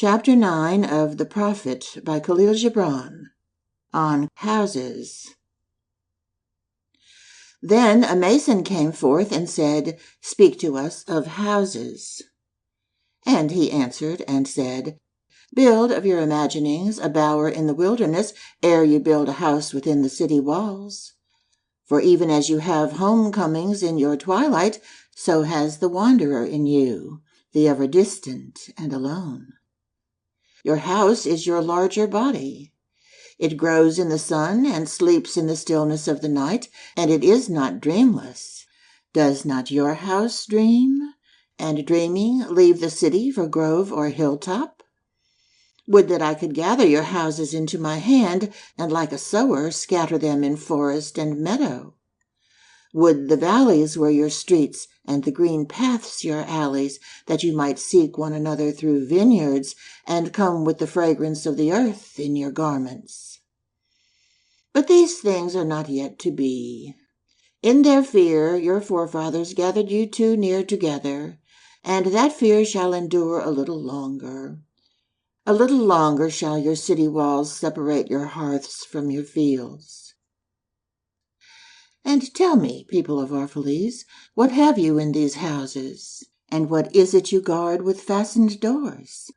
Chapter 9 of The Prophet by Kahlil Gibran, on houses. Then a mason came forth and said, "Speak to us of houses." And he answered and said, "Build of your imaginings a bower in the wilderness, ere you build a house within the city walls. For even as you have homecomings in your twilight, so has the wanderer in you, the ever distant and alone. Your house is your larger body. It grows in the sun and sleeps in the stillness of the night, and it is not dreamless. Does not your house dream, and dreaming leave the city for grove or hilltop? Would that I could gather your houses into my hand, and like a sower scatter them in forest and meadow. Would the valleys were your streets, and the green paths your alleys, that you might seek one another through vineyards, and come with the fragrance of the earth in your garments. But these things are not yet to be. In their fear your forefathers gathered you too near together, and that fear shall endure a little longer. A little longer shall your city walls separate your hearths from your fields. And tell me, people of Orphalese, what have you in these houses? And what is it you guard with fastened doors?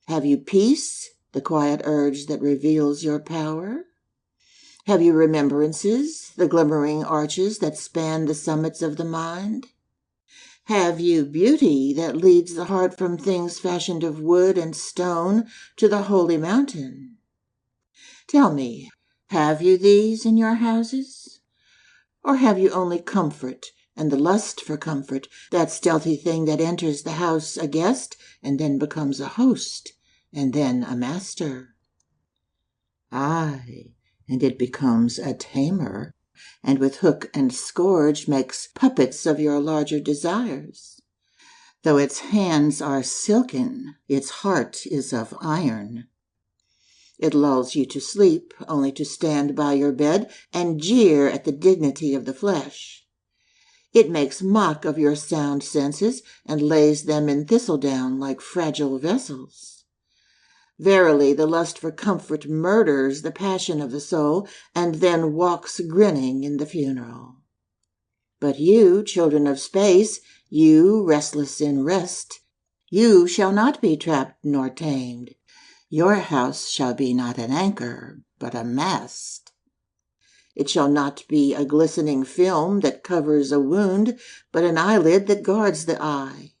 Have you peace, the quiet urge that reveals your power? Have you remembrances, the glimmering arches that span the summits of the mind? Have you beauty that leads the heart from things fashioned of wood and stone to the holy mountain? Tell me, have you these in your houses? Or have you only comfort and the lust for comfort, that stealthy thing that enters the house a guest and then becomes a host and then a master? Aye, and it becomes a tamer, and with hook and scourge makes puppets of your larger desires. Though its hands are silken, its heart is of iron. It lulls you to sleep, only to stand by your bed and jeer at the dignity of the flesh. It makes mock of your sound senses and lays them in thistledown like fragile vessels. Verily, the lust for comfort murders the passion of the soul, and then walks grinning in the funeral. But you, children of space, you, restless in rest, you shall not be trapped nor tamed. Your house shall be not an anchor, but a mast. It shall not be a glistening film that covers a wound, but an eyelid that guards the eye.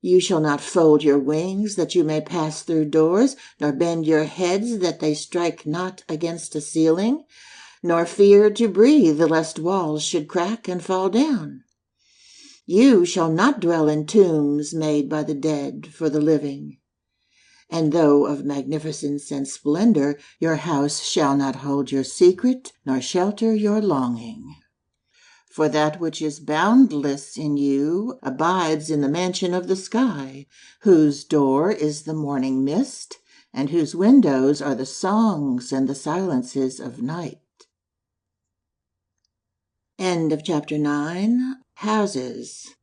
You shall not fold your wings that you may pass through doors, nor bend your heads that they strike not against a ceiling, nor fear to breathe lest walls should crack and fall down. You shall not dwell in tombs made by the dead for the living. And though of magnificence and splendor, your house shall not hold your secret, nor shelter your longing. For that which is boundless in you abides in the mansion of the sky, whose door is the morning mist, and whose windows are the songs and the silences of night. End of chapter 9. Houses.